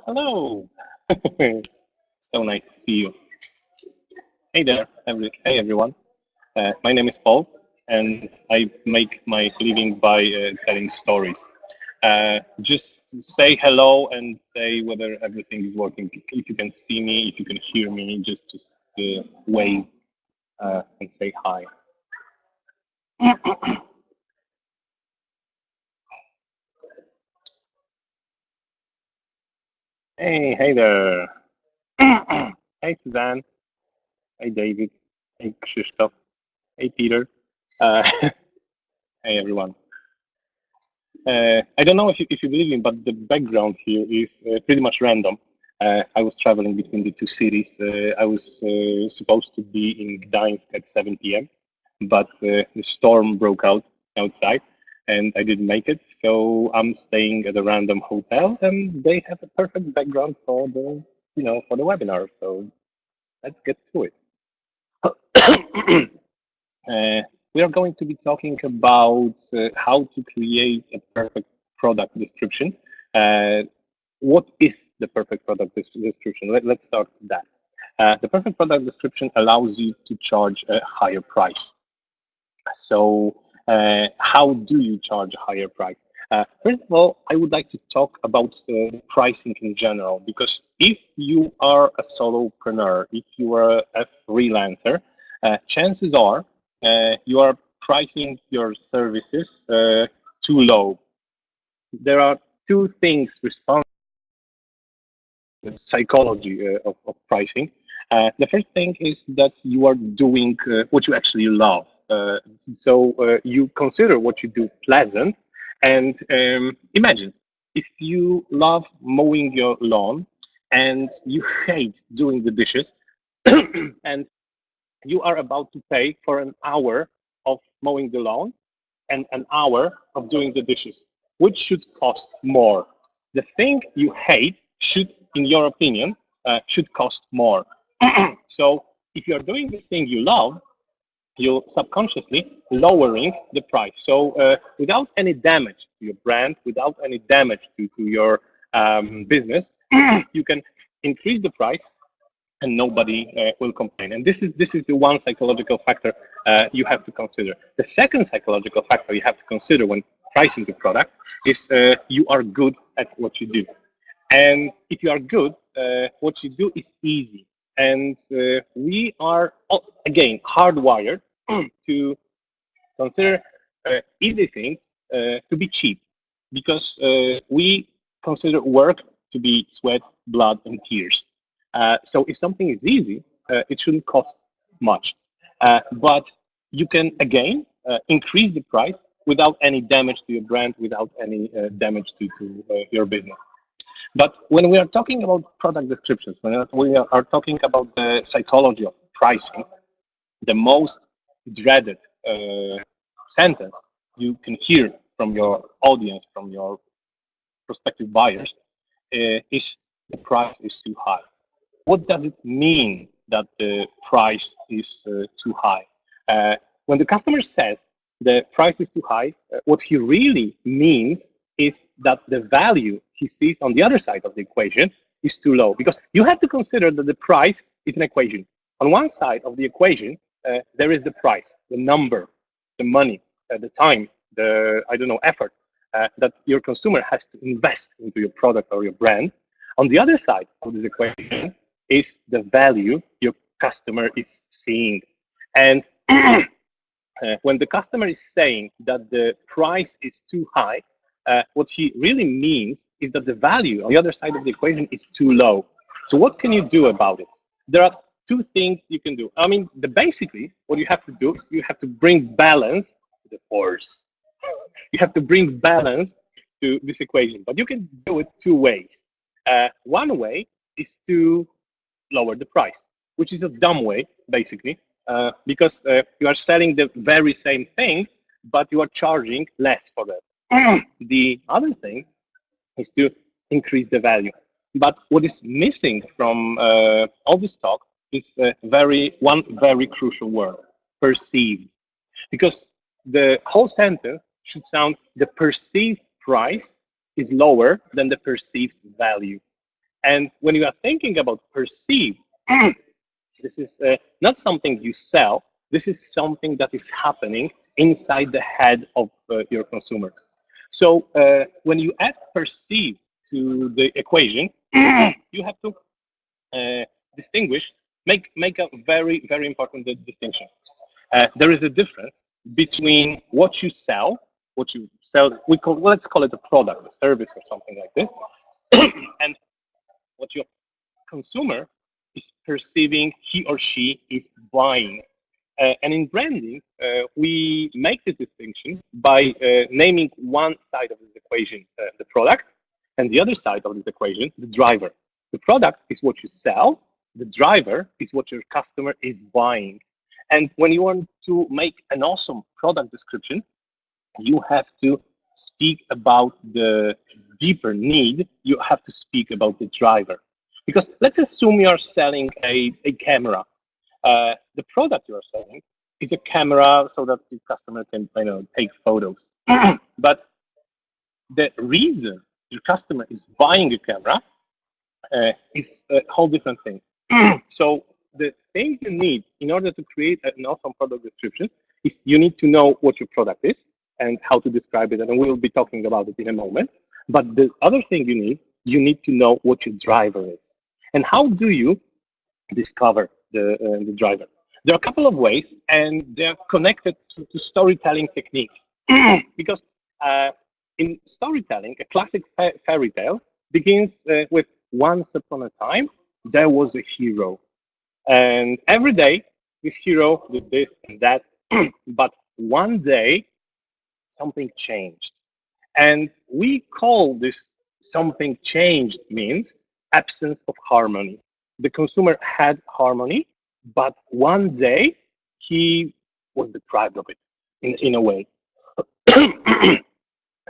Hello. So nice to see you. Hey there, hey everyone. My name is Paul, and I make my living by telling stories. Just say hello and say whether everything is working. If you can see me, if you can hear me, just wave and say hi. Hey there. Hey Suzanne. Hey David. Hey Krzysztof. Hey Peter. Uh, hey everyone. I don't know if you believe me, but the background here is pretty much random. I was traveling between the two cities. I was supposed to be in Gdańsk at 7 p.m., but the storm broke out outside, and I didn't make it. So I'm staying at a random hotel, and they have a perfect background for the webinar. So let's get to it. Uh, we are going to be talking about how to create a perfect product description. Uh, what is the perfect product description? Let's start with that. The perfect product description allows you to charge a higher price. So how do you charge a higher price? First of all, I would like to talk about pricing in general, because if you are a solopreneur, if you are a freelancer, chances are you are pricing your services too low. There are two things responsible for the psychology of pricing. The first thing is that you are doing what you actually love. So you consider what you do pleasant, and imagine if you love mowing your lawn and you hate doing the dishes, and you are about to pay for an hour of mowing the lawn and an hour of doing the dishes. Which should cost more? The thing you hate should, in your opinion, should cost more. So if you're doing the thing you love, you're subconsciously lowering the price. So without any damage to your brand, without any damage to your business, you can increase the price and nobody will complain. And this is the one psychological factor you have to consider. The second psychological factor you have to consider when pricing the product is you are good at what you do. And if you are good, what you do is easy. And we are, again, hardwired to consider easy things to be cheap, because we consider work to be sweat, blood, and tears. So if something is easy, it shouldn't cost much. But you can, again, increase the price without any damage to your brand, without any damage to your business. But when we are talking about product descriptions, when we are talking about the psychology of pricing, the most dreaded sentence you can hear from your audience, from your prospective buyers, is the price is too high. What does it mean that the price is too high? When the customer says the price is too high, what he really means is that the value he sees on the other side of the equation is too low, because you have to consider that the price is an equation. On one side of the equation, there is the price, the number, the money, the time, the effort that your consumer has to invest into your product or your brand. On the other side of this equation is the value your customer is seeing. And when the customer is saying that the price is too high, what he really means is that the value on the other side of the equation is too low. So what can you do about it? There are two things you can do. I mean, basically, what you have to do is you have to bring balance to the force. You have to bring balance to this equation, but you can do it two ways. One way is to lower the price, which is a dumb way, basically, because you are selling the very same thing, but you are charging less for that. The other thing is to increase the value. But what is missing from all this talk is one very crucial word: perceived. Because the whole sentence should sound: the perceived price is lower than the perceived value. And when you are thinking about perceive, this is not something you sell. This is something that is happening inside the head of your consumer. So when you add perceive to the equation, you have to distinguish, make a very important distinction. There is a difference between what you sell, let's call it a product, a service, or something like this, and what your consumer is perceiving he or she is buying. And in branding, we make the distinction by naming one side of this equation, the product, and the other side of this equation, the driver. The product is what you sell. The driver is what your customer is buying. And when you want to make an awesome product description, you have to speak about the deeper need. You have to speak about the driver. Because let's assume you are selling a camera. The product you are selling is a camera so that the customer can take photos. But the reason your customer is buying a camera is a whole different thing. So the thing you need in order to create an awesome product description is you need to know what your product is and how to describe it, and we'll be talking about it in a moment. But the other thing you need to know what your driver is. And how do you discover the driver? There are a couple of ways, and they're connected to storytelling techniques. Because in storytelling, a classic fairy tale begins with once upon a time, there was a hero. And every day, this hero did this and that. But one day, something changed. And we call this something changed means absence of harmony. The consumer had harmony, but one day he was deprived of it in a way.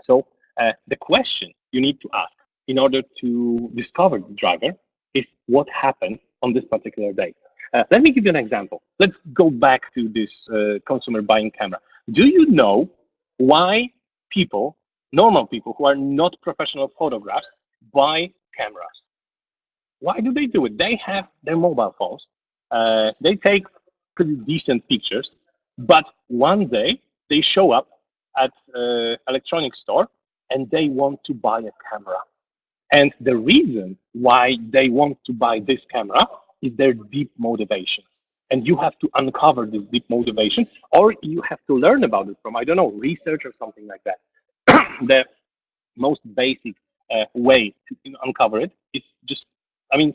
So the question you need to ask in order to discover the driver is what happened on this particular day. Let me give you an example. Let's go back to this consumer buying camera. Do you know why people, normal people who are not professional photographers, buy cameras? Why do they do it? They have their mobile phones. They take pretty decent pictures, but one day they show up at an electronics store and they want to buy a camera. And the reason why they want to buy this camera is their deep motivations. And you have to uncover this deep motivation, or you have to learn about it from, I don't know, research or something like that. The most basic way to uncover it is just, I mean,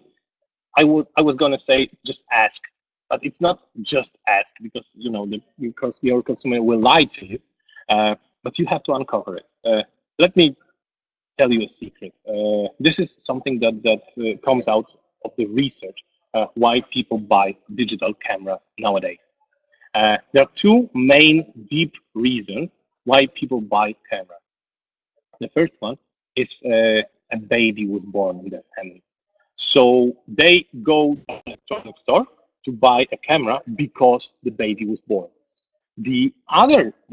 I was gonna say just ask, but it's not just ask, because your consumer will lie to you. But you have to uncover it. Let me tell you a secret. This is something that comes out of the research. Why people buy digital cameras nowadays. There are two main deep reasons why people buy cameras. The first one is a baby was born in their family. So they go to an electronics store to buy a camera because the baby was born. The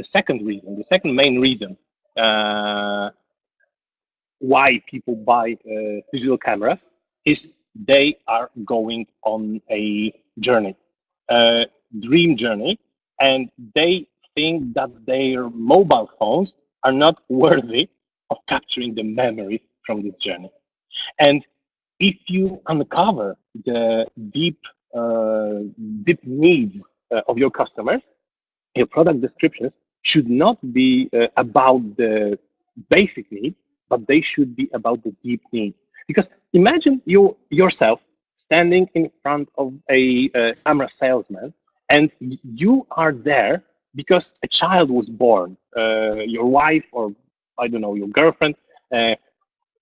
second main reason why people buy digital cameras is they are going on a journey, a dream journey, and they think that their mobile phones are not worthy of capturing the memories from this journey. And if you uncover the deep needs of your customers, your product descriptions should not be about the basic needs, but they should be about the deep needs. Because imagine you yourself standing in front of a camera salesman, and you are there because a child was born. Your wife, or I don't know, your girlfriend,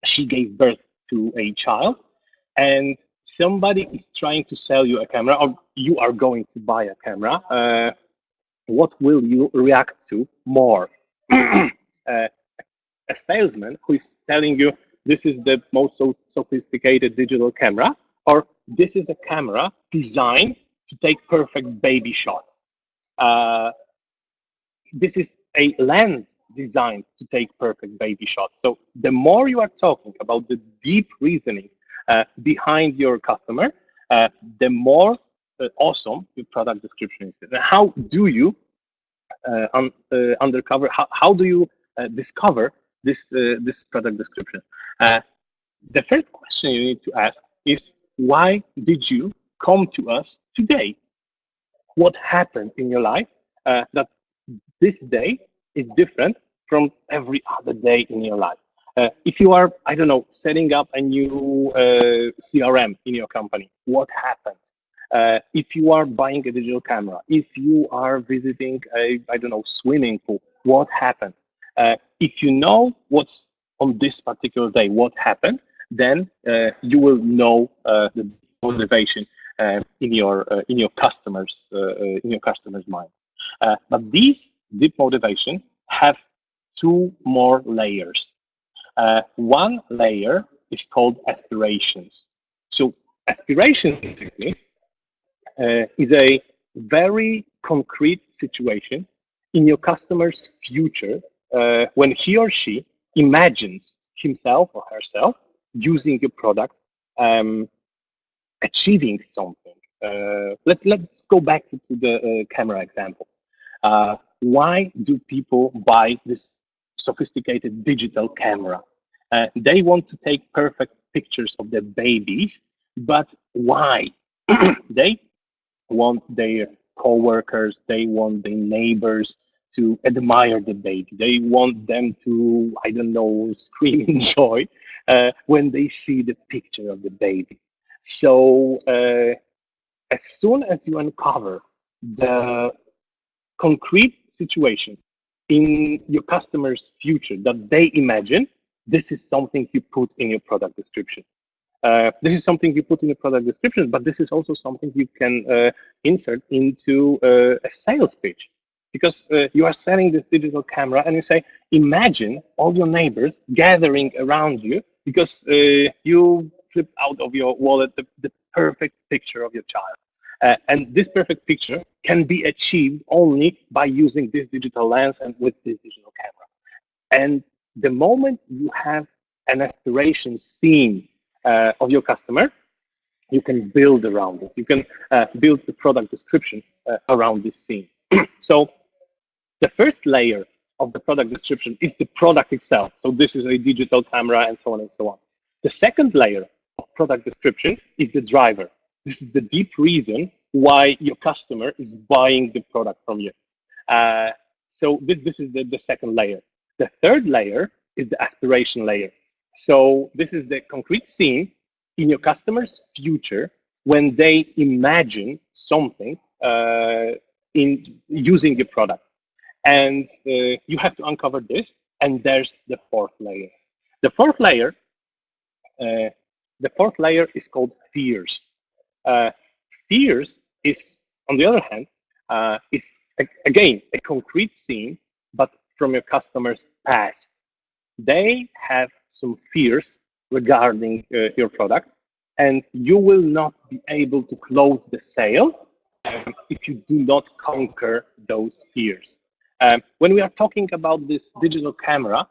she gave birth to a child, and somebody is trying to sell you a camera, or you are going to buy a camera. What will you react to more? A salesman who is telling you this is the most sophisticated digital camera, or this is a camera designed to take perfect baby shots. This is a lens designed to take perfect baby shots. So the more you are talking about the deep reasoning behind your customer, the more awesome your product description is. And how do you undercover? How do you discover this product description? The first question you need to ask is, why did you come to us today? What happened in your life that this day is different from every other day in your life? If you are, I don't know, setting up a new CRM in your company, what happened? If you are buying a digital camera, if you are visiting a, I don't know, swimming pool, what happened? If you know what's on this particular day, what happened, then you will know the motivation in your customers' mind. But these deep motivation have two more layers. One layer is called aspirations. So aspiration basically is a very concrete situation in your customer's future when he or she imagines himself or herself using your product, achieving something. Let's go back to the camera example. Why do people buy this sophisticated digital camera? They want to take perfect pictures of their babies, but why? They want their co-workers, they want their neighbors to admire the baby. They want them to, I don't know, scream in joy when they see the picture of the baby. So as soon as you uncover the concrete situation in your customer's future that they imagine, this is something you put in your product description. This is something you put in the product description, but this is also something you can insert into a sales pitch, because you are selling this digital camera and you say, imagine all your neighbors gathering around you because you flipped out of your wallet the perfect picture of your child. And this perfect picture can be achieved only by using this digital lens and with this digital camera. And the moment you have an aspiration scene of your customer, you can build around it. You can build the product description around this scene. So the first layer of the product description is the product itself. So this is a digital camera and so on and so on. The second layer of product description is the driver. This is the deep reason why your customer is buying the product from you. So this is the second layer. The third layer is the aspiration layer. So this is the concrete scene in your customer's future when they imagine something in using your product. And you have to uncover this, and there's the fourth layer. The fourth layer is called fears. Fears is, on the other hand, is again a concrete scene, but from your customer's past. They have some fears regarding your product, and you will not be able to close the sale if you do not conquer those fears. When we are talking about this digital camera,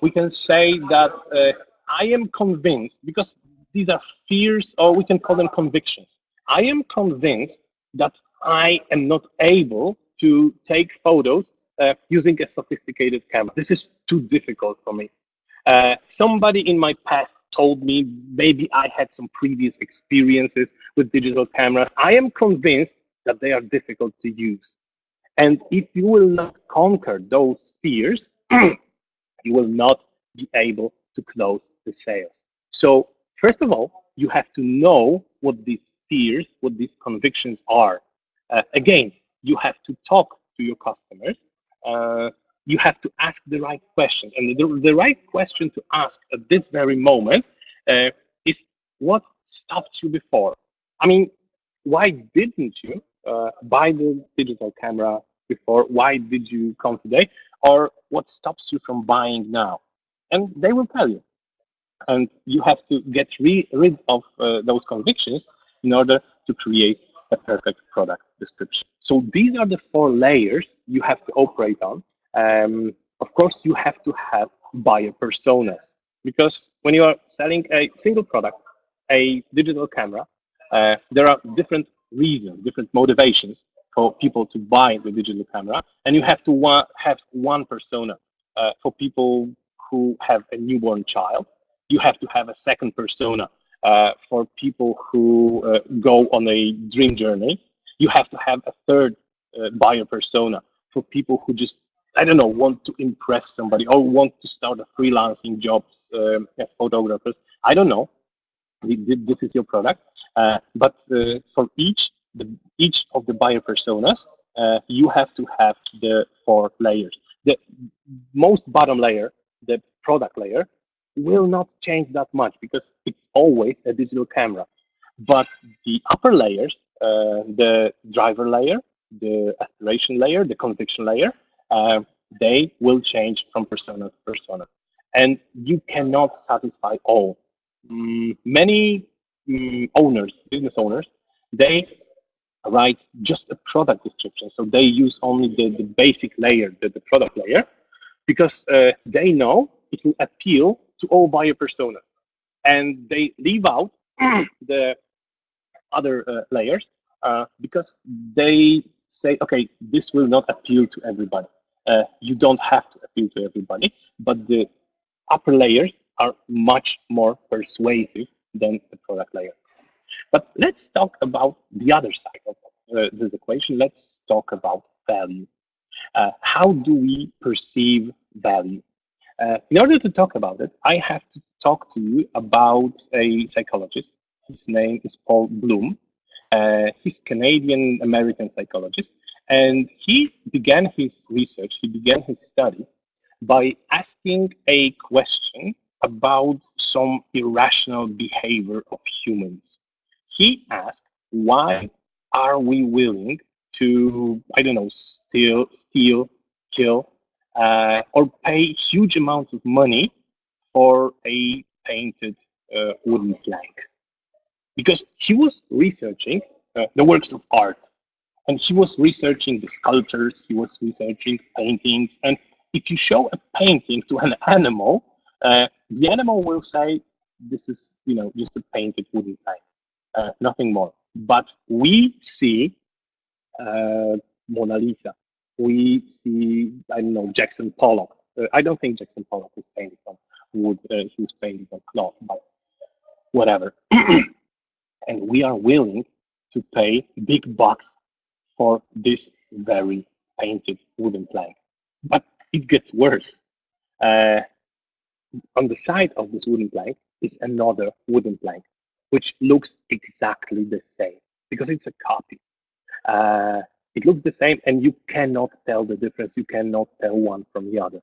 we can say that I am convinced, because these are fears, or we can call them convictions. I am convinced that I am not able to take photos using a sophisticated camera. This is too difficult for me. Somebody in my past told me maybe I had some previous experiences with digital cameras. I am convinced that they are difficult to use. And if you will not conquer those fears, you will not be able to close the sales. So first of all, you have to know what these fears, what these convictions are. Again, you have to talk to your customers. You have to ask the right question. And the right question to ask at this very moment is, what stopped you before? I mean, why didn't you buy the digital camera before? Why did you come today? Or what stops you from buying now? And they will tell you. And you have to get rid of those convictions in order to create a perfect product description. So these are the four layers you have to operate on. Of course, you have to have buyer personas, because when you are selling a single product, a digital camera, there are different reasons, different motivations for people to buy the digital camera, and you have to have one persona. For people who have a newborn child, you have to have a second persona. For people who go on a dream journey, you have to have a third buyer persona. For people who just, I don't know, want to impress somebody or want to start a freelancing jobs as photographers. I don't know. This is your product, but for each of the buyer personas, you have to have the 4 layers. The most bottom layer, the product layer, will not change that much because it's always a digital camera. But the upper layers, the driver layer, the aspiration layer, the conviction layer, they will change from persona to persona. And you cannot satisfy all. Many business owners, they write just a product description. So they use only the basic layer, the product layer, because they know it will appeal to all buyer personas. And they leave out the other layers because they say, okay, this will not appeal to everybody. You don't have to appeal to everybody, but the upper layers are much more persuasive than the product layer. But let's talk about the other side of this equation. Let's talk about value. How do we perceive value? In order to talk about it, I have to talk to you about a psychologist. His name is Paul Bloom. He's Canadian American psychologist, and he began his research, he began his study by asking a question about some irrational behavior of humans. He asked, why are we willing to, I don't know, steal, kill, or pay huge amounts of money for a painted wooden plank? Because he was researching the works of art, and he was researching the sculptures, he was researching paintings, and if you show a painting to an animal, the animal will say, this is, just a painted wooden plank, nothing more. But we see Mona Lisa, we see, I don't know, Jackson Pollock. I don't think Jackson Pollock was painted on wood, he was painted on cloth, but whatever. And we are willing to pay big bucks for this very painted wooden plank. But it gets worse. On the side of this wooden plank is another wooden plank, which looks exactly the same because it's a copy. It looks the same, and you cannot tell the difference. You cannot tell one from the other.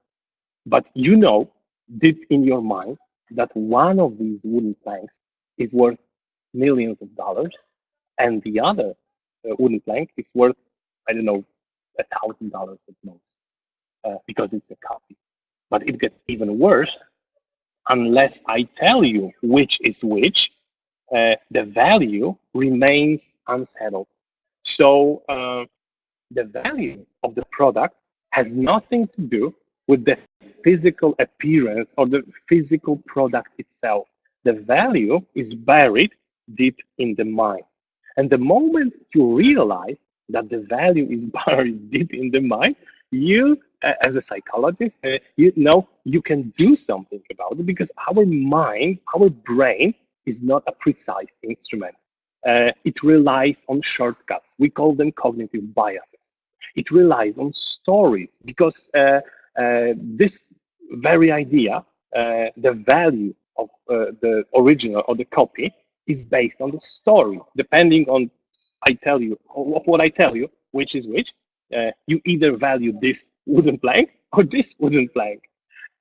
But you know, deep in your mind, that one of these wooden planks is worth millions of dollars, and the other wooden plank is worth, I don't know, $1,000 at most, because it's a copy. But it gets even worse unless I tell you which is which. The value remains unsettled. So the value of the product has nothing to do with the physical appearance or the physical product itself. The value is buried deep in the mind. And the moment you realize that the value is buried deep in the mind, you, as a psychologist, you can do something about it, because our mind, our brain is not a precise instrument. It relies on shortcuts. We call them cognitive biases. It relies on stories, because this very idea, the value of the original or the copy, is based on the story. Depending on what I tell you, which is which, you either value this wooden plank or this wooden plank.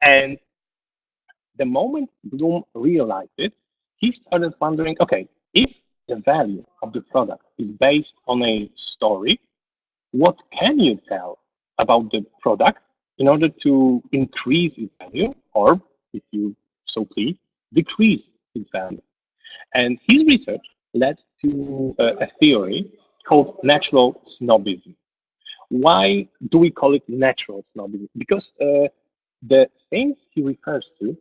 And the moment Bloom realized it, he started wondering, okay, if the value of the product is based on a story, what can you tell about the product in order to increase its value, or, if you so please, decrease its value? And his research led to a theory called natural snobbism. Why do we call it natural snobbism? Because the things he refers to,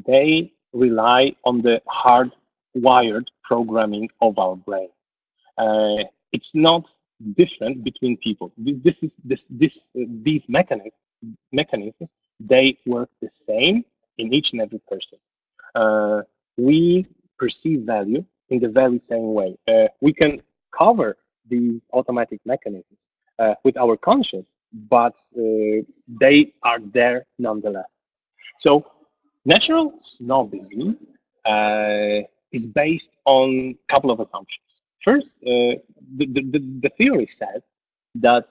they rely on the hard wired programming of our brain. It's not different between people. These mechanisms, they work the same in each and every person. We perceive value in the very same way. We can cover these automatic mechanisms with our conscience, but they are there nonetheless. So natural snobism is based on a couple of assumptions. First, the theory says that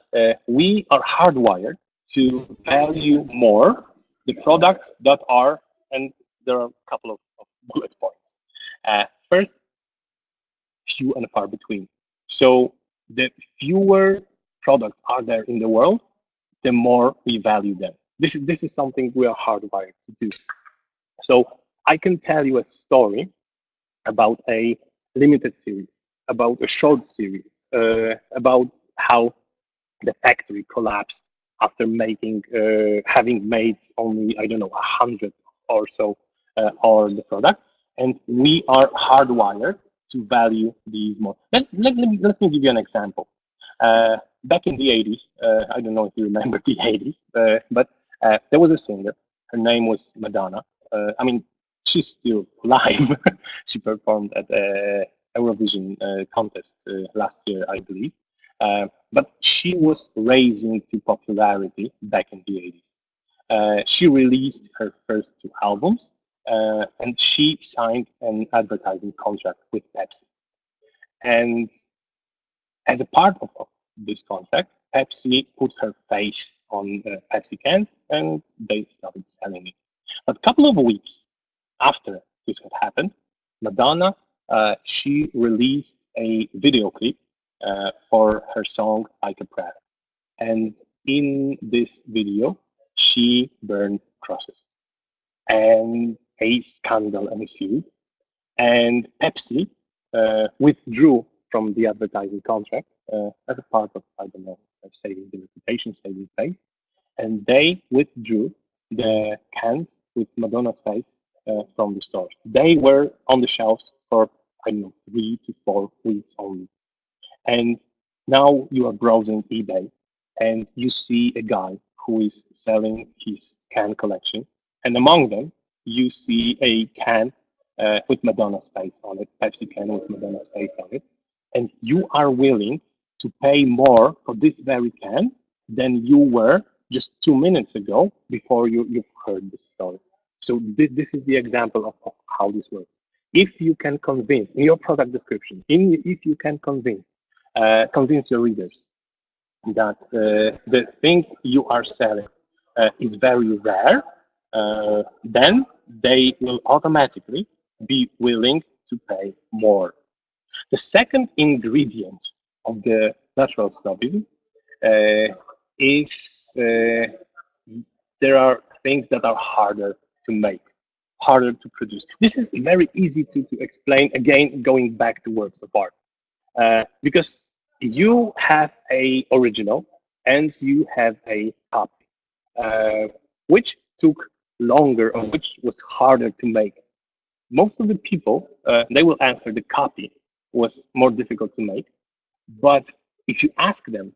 we are hardwired to value more the products that are, and there are a couple of bullet points. First, few and far between. So the fewer products are there in the world, the more we value them. This is something we are hardwired to do. So I can tell you a story about a limited series, about a short series, about how the factory collapsed after having made only, I don't know, 100 or so or the product, and we are hardwired to value these more. Let me give you an example. Back in the 80s, I don't know if you remember the 80s, but there was a singer. Her name was Madonna. I mean, she's still alive. She performed at a Eurovision contest last year, I believe. But she was rising to popularity back in the 80s. She released her first two albums, and she signed an advertising contract with Pepsi. And as a part of this contract, Pepsi put her face on Pepsi cans, and they started selling it. But a couple of weeks after this had happened, Madonna, she released a video clip for her song Like a Prayer. And in this video, she burned crosses. And a scandal ensued. And Pepsi withdrew from the advertising contract as a part of, I don't know, saving the reputation, saving face. And they withdrew the cans with Madonna's face from the stores. They were on the shelves for, I don't know, 3 to 4 weeks only. And now you are browsing eBay and you see a guy who is selling his can collection. And among them, you see a can with Madonna's face on it, Pepsi can with Madonna's face on it. And you are willing to pay more for this very can than you were just 2 minutes ago before you've heard this story. So this is the example of how this works. If you can convince in your product description, if you can convince your readers that the thing you are selling is very rare, then they will automatically be willing to pay more. The second ingredient of the natural snobism is there are things that are harder to make, harder to produce. This is very easy to explain, again, going back to works of art. Because you have a original and you have a copy, which took longer or which was harder to make. Most of the people, they will answer the copy was more difficult to make. But if you ask them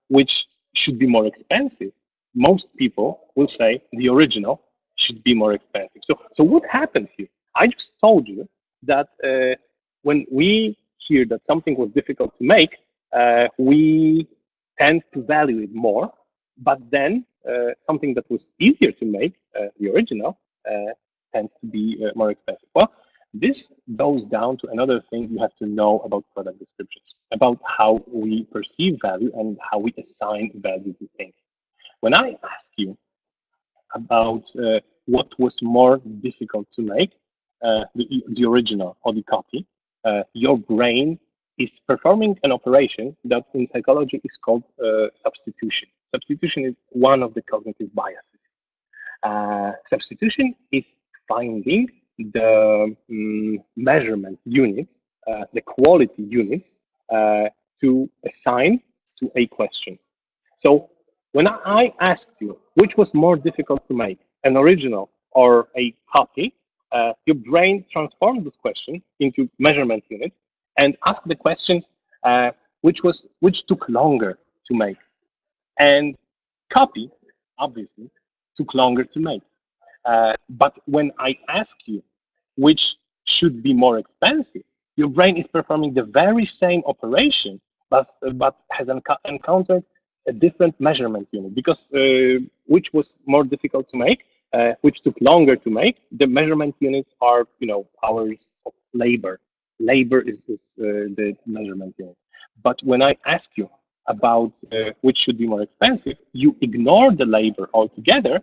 which should be more expensive, most people will say the original should be more expensive. So what happened here? I just told you that when we hear that something was difficult to make, we tend to value it more. But then something that was easier to make, the original, tends to be more expensive. Well, this goes down to another thing you have to know about product descriptions, about how we perceive value and how we assign value to things. When I ask you about what was more difficult to make, the original or the copy, your brain is performing an operation that in psychology is called substitution. Substitution is one of the cognitive biases. Substitution is finding the measurement units, the quality units to assign to a question. So when I asked you which was more difficult to make, an original or a copy, your brain transformed this question into measurement units and asked the question which took longer to make. And copy, obviously, took longer to make. But when I ask you which should be more expensive, your brain is performing the very same operation, but has encountered a different measurement unit because which was more difficult to make, which took longer to make. The measurement units are, hours of labor. Labor is the measurement unit. But when I ask you about which should be more expensive, you ignore the labor altogether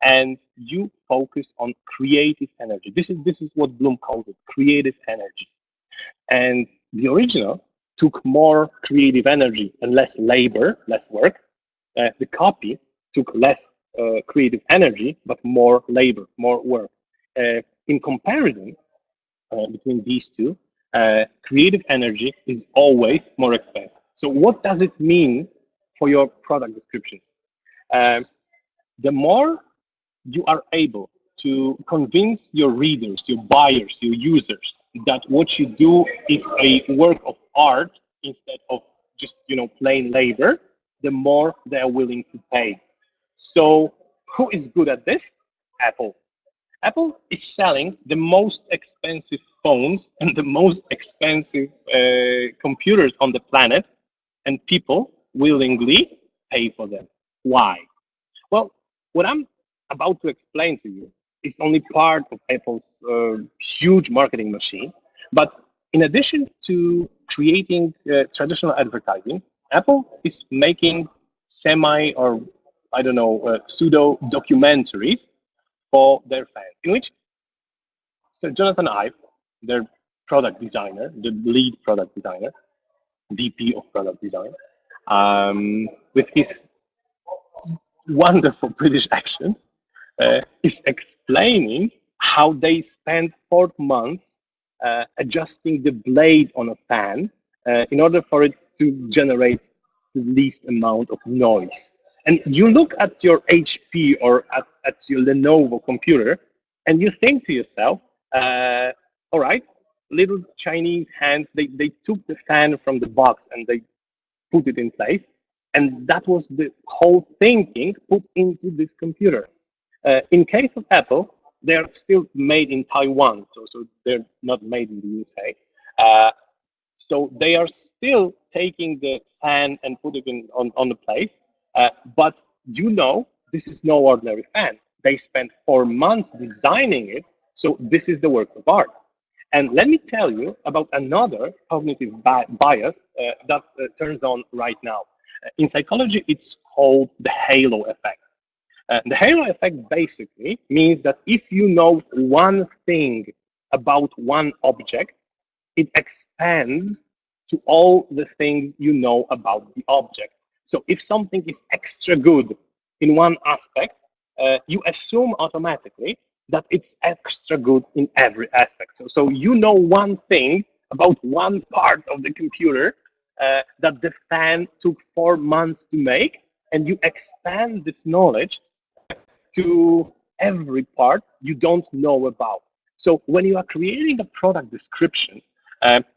and you focus on creative energy. This is what Bloom calls it, creative energy. And the original took more creative energy and less labor, less work. The copy took less creative energy, but more labor, more work. In comparison between these two, creative energy is always more expensive. So what does it mean for your product descriptions? The more you are able to convince your readers, your buyers, your users that what you do is a work of art instead of just plain labor, the more they are willing to pay. So who is good at this? Apple. Apple is selling the most expensive phones and the most expensive computers on the planet, and people willingly pay for them. Why? Well, what I'm about to explain to you is only part of Apple's huge marketing machine. But in addition to creating traditional advertising, Apple is making pseudo documentaries for their fans, in which Sir Jonathan Ive, their product designer, the lead product designer, VP of product design, with his wonderful British accent, is explaining how they spent 4 months adjusting the blade on a fan in order for it to generate the least amount of noise. And you look at your HP or at your Lenovo computer, and you think to yourself, all right, little Chinese hands, they took the fan from the box and they put it in place. And that was the whole thinking put into this computer. In case of Apple, they're still made in Taiwan, so they're not made in the USA. So they are still taking the fan and put it on the place. But this is no ordinary fan. They spent 4 months designing it, so this is the work of art. And let me tell you about another cognitive bias that turns on right now. In psychology, it's called the halo effect. The halo effect basically means that if you know one thing about one object, it expands to all the things you know about the object. So if something is extra good in one aspect, you assume automatically that it's extra good in every aspect. So you know one thing about one part of the computer that the fan took 4 months to make, and you expand this knowledge to every part you don't know about. So when you are creating a product description,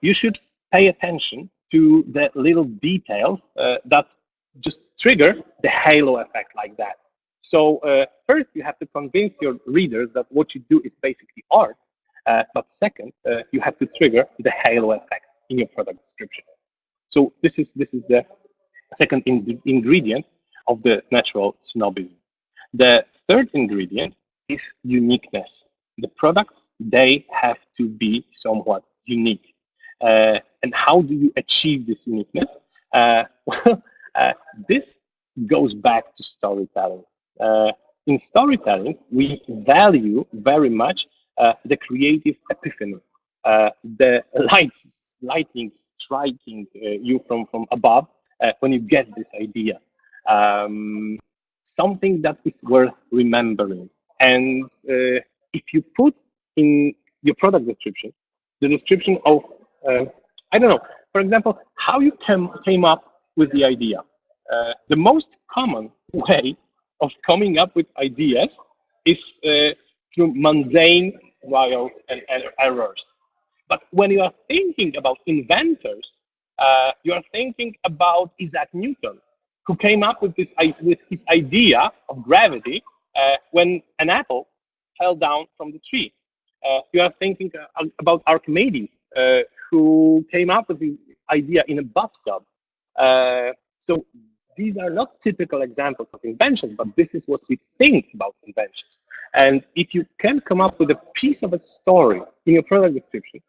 you should pay attention to the little details that just trigger the halo effect like that. So first, you have to convince your readers that what you do is basically art. But second, you have to trigger the halo effect in your product description. So this is the second ingredient of the natural snobbism. The third ingredient is uniqueness. The products, they have to be somewhat unique. And how do you achieve this uniqueness? This goes back to storytelling. In storytelling, we value very much the creative epiphany, the lightning striking you from above when you get this idea. Something that is worth remembering. And if you put in your product description, the description of, for example, how you came up with the idea. The most common way of coming up with ideas is through mundane trials and errors. But when you are thinking about inventors, you are thinking about Isaac Newton, who came up with with his idea of gravity when an apple fell down from the tree. You are thinking about Archimedes, who came up with the idea in a bathtub. So these are not typical examples of inventions, but this is what we think about inventions. And if you can come up with a piece of a story in your product description,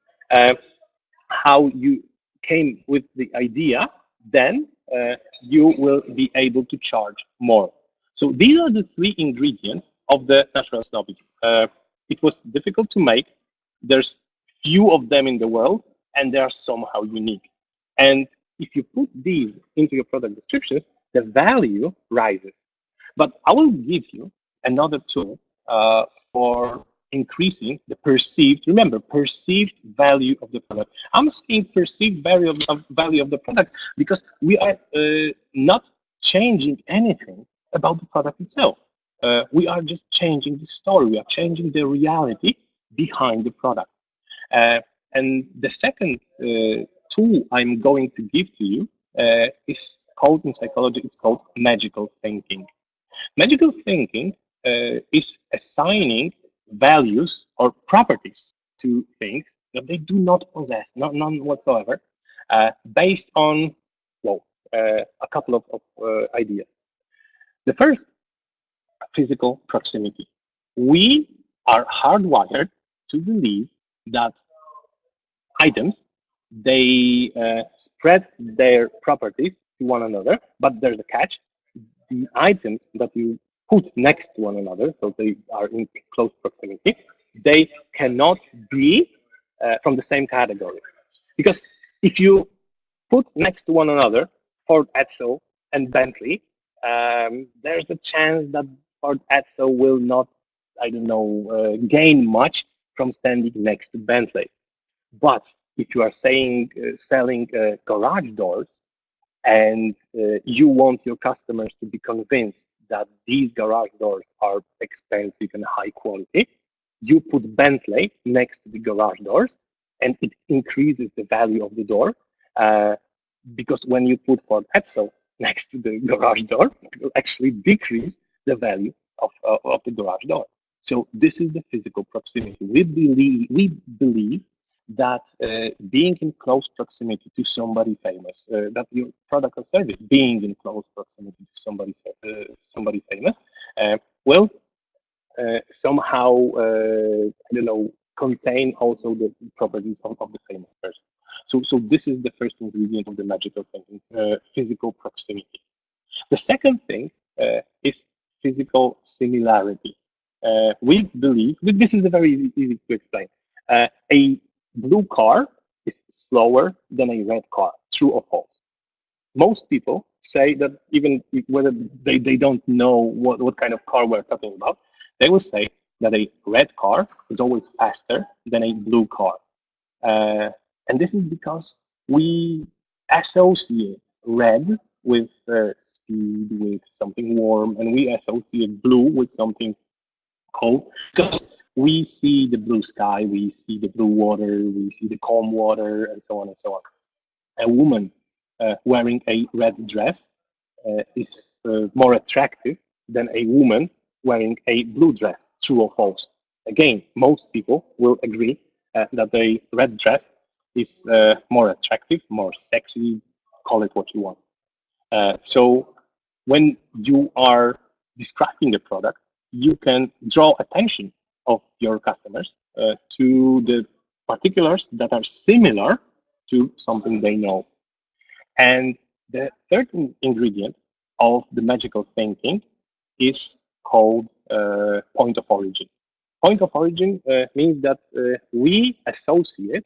how you came with the idea, then you will be able to charge more. So these are the three ingredients of the natural snobbism. It was difficult to make. There's few of them in the world, and they are somehow unique. And if you put these into your product descriptions, the value rises. But I will give you another tool for increasing the perceived, remember, perceived value of the product. I'm saying perceived value of the product because we are not changing anything about the product itself. We are just changing the story. We are changing the reality behind the product. And the second tool I'm going to give to you is called in psychology, it's called magical thinking. Magical thinking is assigning values or properties to things that they do not possess, none whatsoever, based on, well, a couple of ideas. The first, physical proximity. We are hardwired to believe that items, they spread their properties to one another, but there's a catch. The items that you put next to one another, so they are in close proximity, they cannot be from the same category. Because if you put next to one another Ford Edsel and Bentley, there's a chance that Ford Edsel will not, I don't know, gain much from standing next to Bentley. But if you are saying selling garage doors, and you want your customers to be convinced that these garage doors are expensive and high quality, you put Bentley next to the garage doors, and it increases the value of the door. Because when you put Ford Edsel next to the garage door, it will actually decrease the value of the garage door. So this is the physical proximity. We believe that being in close proximity to somebody famous, that your product or service being in close proximity to somebody famous, will somehow, I don't know, contain also the properties of the famous person. So this is the first ingredient of the magical thinking, physical proximity. The second thing is physical similarity. We believe, this is a very easy to explain. A blue car is slower than a red car, true or false? Most people say that even whether they don't know what kind of car we're talking about, they will say that a red car is always faster than a blue car. And this is because we associate red with speed, with something warm, and we associate blue with something cold, because we see the blue sky, we see the blue water, we see the calm water, and so on and so on. A woman wearing a red dress is more attractive than a woman wearing a blue dress, true or false? Again, most people will agree that a red dress is more attractive, more sexy, call it what you want. So when you are describing the product, you can draw attention of your customers to the particulars that are similar to something they know. And the third ingredient of the magical thinking is called point of origin. Point of origin means that we associate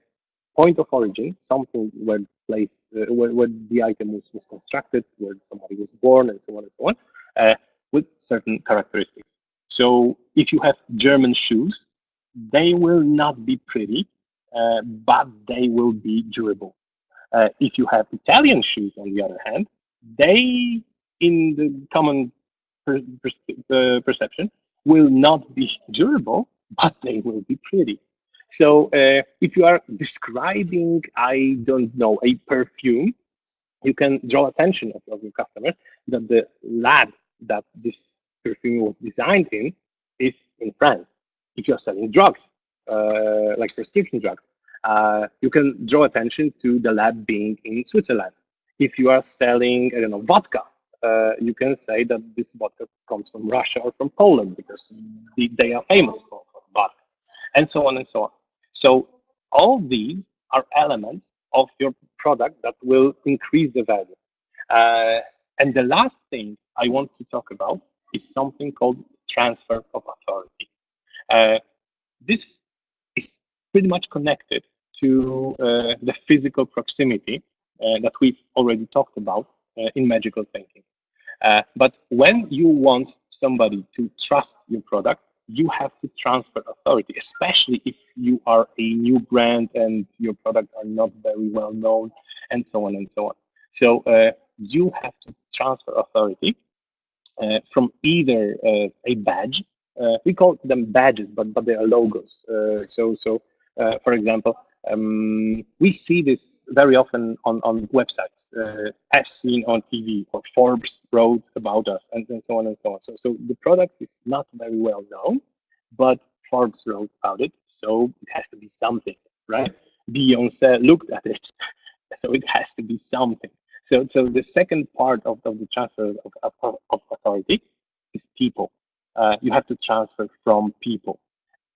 point of origin, something where the item was constructed, where somebody was born, and so on and so on, with certain characteristics. So if you have German shoes, they will not be pretty, but they will be durable. If you have Italian shoes, on the other hand, they, in the common perception, will not be durable, but they will be pretty. So if you are describing, I don't know, a perfume, you can draw attention of your customers that the lab that this perfume was designed in is in France. If you're selling drugs, like prescription drugs, you can draw attention to the lab being in Switzerland. If you are selling, I don't know, vodka, you can say that this vodka comes from Russia or from Poland because they are famous for vodka, and so on and so on. So all these are elements of your product that will increase the value. Uh, and the last thing I want to talk about is something called transfer of authority. Uh, this is pretty much connected to the physical proximity that we've already talked about in magical thinking. But when you want somebody to trust your product, you have to transfer authority, especially if you are a new brand and your products are not very well known, and so on and so on. So you have to transfer authority from either a badge. We call them badges, but they are logos. For example, we see this very often on websites, as seen on TV, or Forbes wrote about us, and so on and so on. So the product is not very well known, but Forbes wrote about it, so it has to be something, right? Beyonce looked at it, so it has to be something. So the second part of the transfer of authority is people. You have to transfer from people.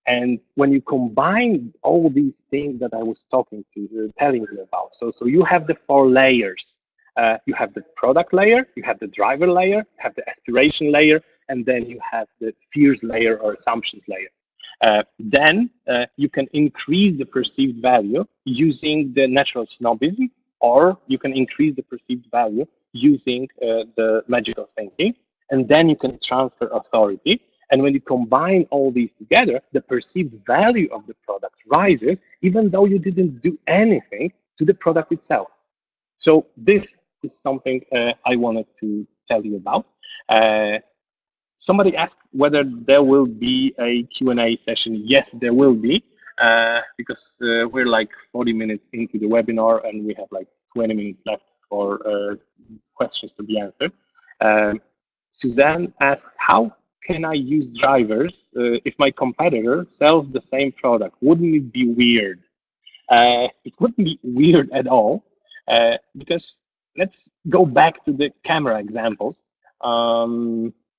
And when you combine all these things that I was telling you about, so you have the four layers. You have the product layer, you have the driver layer, you have the aspiration layer, and then you have the fears layer or assumptions layer. Then you can increase the perceived value using the natural snobbism, or you can increase the perceived value using the magical thinking, and then you can transfer authority. And when you combine all these together, the perceived value of the product rises, even though you didn't do anything to the product itself. So this is something I wanted to tell you about. Somebody asked whether there will be a Q&A session. Yes, there will be, because we're like 40 minutes into the webinar and we have like 20 minutes left for questions to be answered. Suzanne asked, how can I use drivers if my competitor sells the same product? Wouldn't it be weird? It wouldn't be weird at all, because let's go back to the camera examples.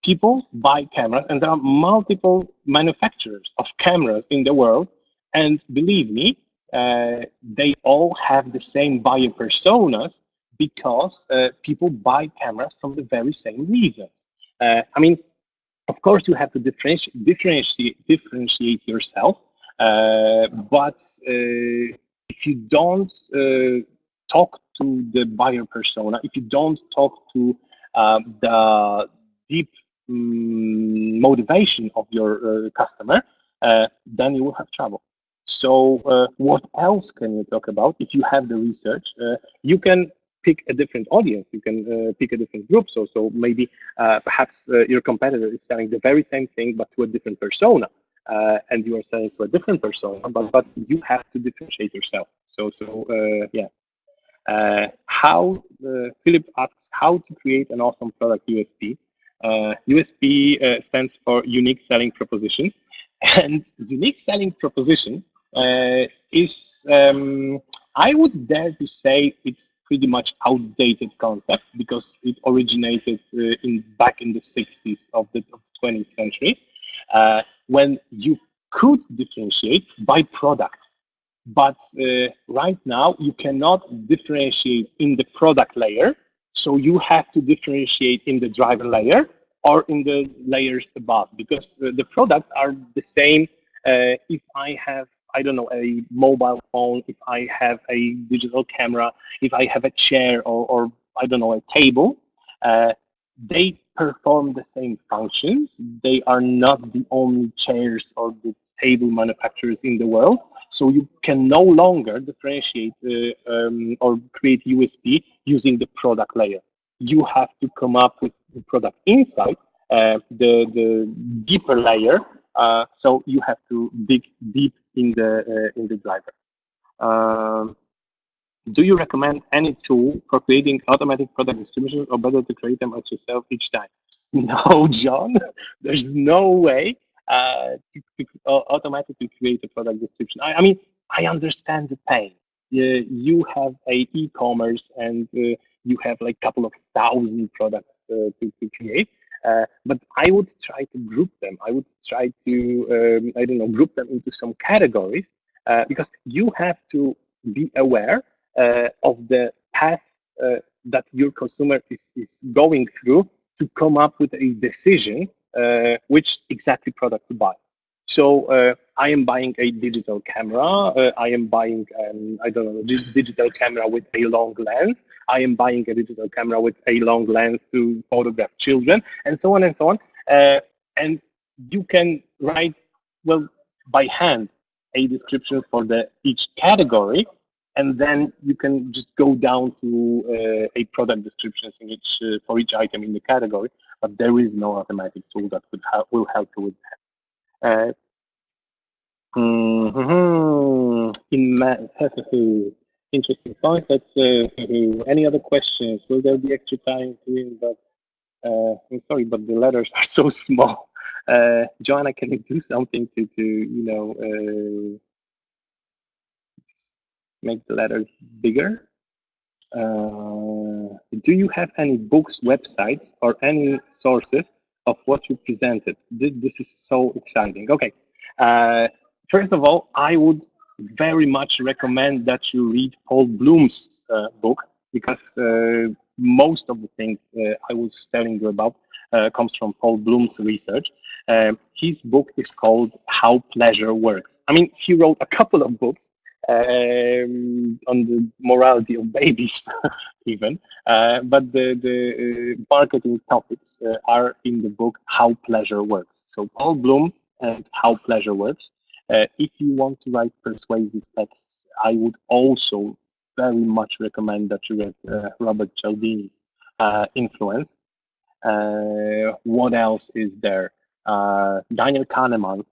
People buy cameras, and there are multiple manufacturers of cameras in the world, and believe me, they all have the same buyer personas because people buy cameras from the very same reasons. I mean, of course, you have to differentiate yourself, but if you don't talk to the buyer persona, if you don't talk to the deep motivation of your customer, then you will have trouble. So what else can you talk about? If you have the research, you can pick a different audience, you can pick a different group. So maybe perhaps your competitor is selling the very same thing but to a different persona, and you are selling to a different persona, but you have to differentiate yourself. Yeah. Philip asks how to create an awesome product USP. USP stands for unique selling proposition, and unique selling proposition is, I would dare to say, it's pretty much outdated concept because it originated back in the 60s of the 20th century, when you could differentiate by product. But right now, you cannot differentiate in the product layer, so you have to differentiate in the driver layer or in the layers above, because the products are the same. If I have, I don't know, a mobile phone, if I have a digital camera, if I have a chair or I don't know, a table, they perform the same functions. They are not the only chairs or the table manufacturers in the world. So you can no longer differentiate or create USP using the product layer. You have to come up with the product inside, the deeper layer, So you have to dig deep in the driver. Do you recommend any tool for creating automatic product distribution, or better to create them out yourself each time? No, John, there's no way to automatically create a product description. I mean, I understand the pain. You have a e-commerce and you have like a couple of thousand products to create. But I would try to group them. I would try to, I don't know, group them into some categories because you have to be aware of the path that your consumer is going through to come up with a decision which exactly product to buy. So I am buying a digital camera. I am buying, I don't know, digital camera with a long lens. I am buying a digital camera with a long lens to photograph children, and so on and so on. And you can write, well, by hand, a description for each category, and then you can just go down to a product descriptions in each for each item in the category. But there is no automatic tool that will help you with that. Interesting point. Let's. Any other questions? Will there be extra time to read? But I'm sorry, but the letters are so small. Joanna, can you do something to make the letters bigger? Do you have any books, websites, or any sources of what you presented? This is so exciting. Okay. First of all, I would very much recommend that you read Paul Bloom's book, because most of the things I was telling you about comes from Paul Bloom's research. His book is called How Pleasure Works. I mean, he wrote a couple of books on the morality of babies, even, but the marketing topics are in the book How Pleasure Works. So Paul Bloom and How Pleasure Works. If you want to write persuasive texts, I would also very much recommend that you read Robert Cialdini's Influence. What else is there? Daniel Kahneman.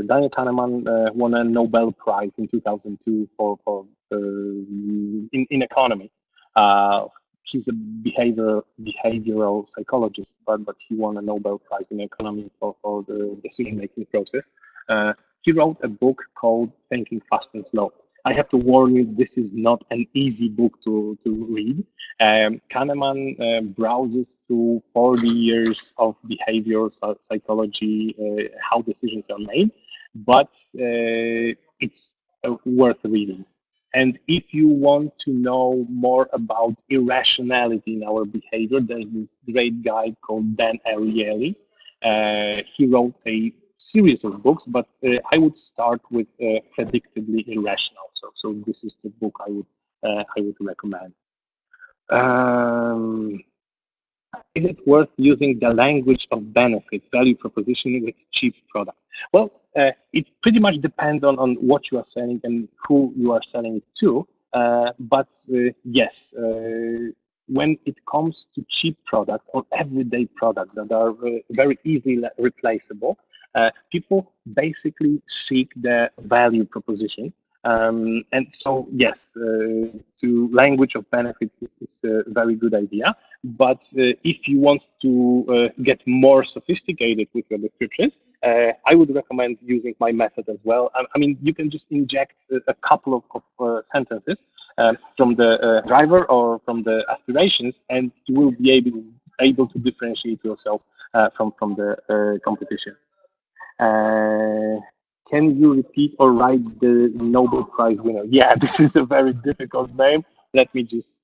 Daniel Kahneman won a Nobel Prize in 2002 for in economy. He's a behavioral psychologist, but he won a Nobel Prize in economy for the decision-making process. He wrote a book called Thinking Fast and Slow. I have to warn you, this is not an easy book to read. Kahneman browses through 40 years of behavioral psychology, how decisions are made, but it's worth reading. And if you want to know more about irrationality in our behavior, there's this great guy called Dan Ariely. He wrote a series of books, but I would start with Predictably Irrational. So this is the book I would recommend. Is it worth using the language of benefits, value proposition with cheap products? Well, it pretty much depends on what you are selling and who you are selling it to. But yes, when it comes to cheap products or everyday products that are very easily replaceable, people basically seek the value proposition. And so, yes, to language of benefits is a very good idea. But if you want to get more sophisticated with your descriptions, I would recommend using my method as well. I mean, you can just inject a couple of sentences from the driver or from the aspirations, and you will be able to differentiate yourself from the competition. Can you repeat or write the Nobel Prize winner? Yeah, this is a very difficult name. Let me just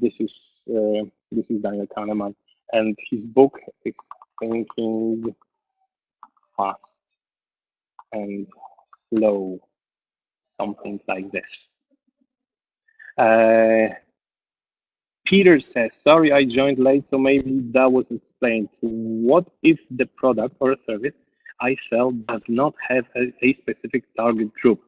this is Daniel Kahneman, and his book is Thinking Fast and Slow, something like this. Peter says, sorry, I joined late, so maybe that was explained. What if the product or a service I sell does not have a specific target group,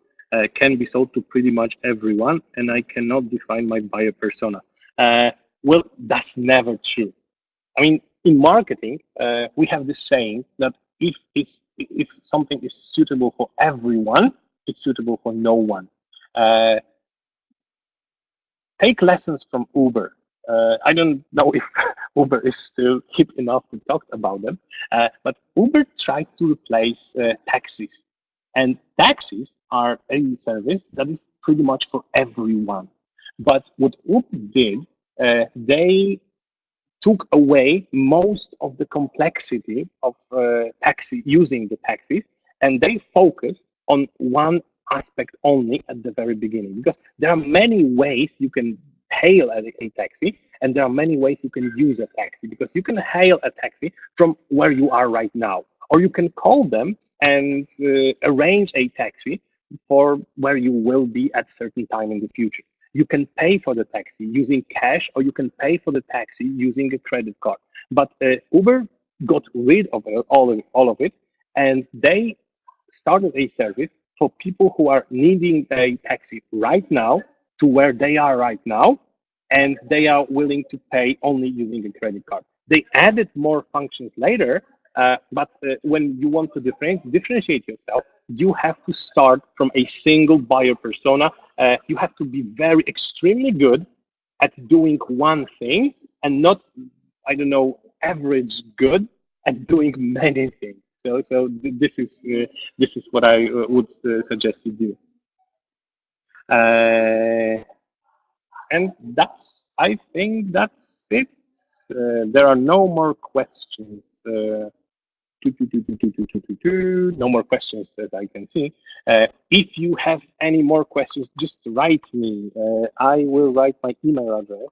can be sold to pretty much everyone, and I cannot define my buyer persona? Well, that's never true. I mean, in marketing, we have this saying that if something is suitable for everyone, it's suitable for no one. Take lessons from Uber. I don't know if Uber is still hip enough to talk about them, but Uber tried to replace taxis. And taxis are a service that is pretty much for everyone. But what Uber did, they took away most of the complexity of taxi using the taxis, and they focused on one aspect only at the very beginning, because there are many ways you can hail a taxi, and there are many ways you can use a taxi, because you can hail a taxi from where you are right now, or you can call them and arrange a taxi for where you will be at certain time in the future. You can pay for the taxi using cash, or you can pay for the taxi using a credit card. But Uber got rid of all of it, and they started a service for people who are needing a taxi right now to where they are right now, and they are willing to pay only using a credit card. They added more functions later, but when you want to differentiate yourself, you have to start from a single buyer persona. You have to be very extremely good at doing one thing, and not, I don't know, average good at doing many things. So this is what I would suggest you do. And I think that's it. There are no more questions. No more questions as I can see. If you have any more questions, just write me. I will write my email address,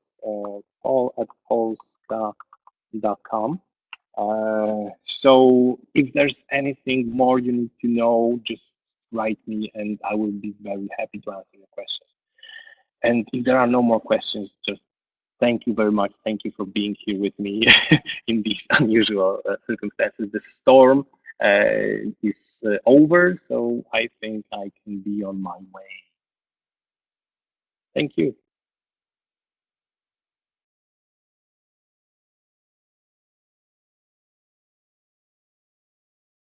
paul@paulskah.com. So if there's anything more you need to know, just write me and I will be very happy to answer your questions. And if there are no more questions, just thank you very much. Thank you for being here with me in these unusual circumstances. The storm is over, so I think I can be on my way. Thank you.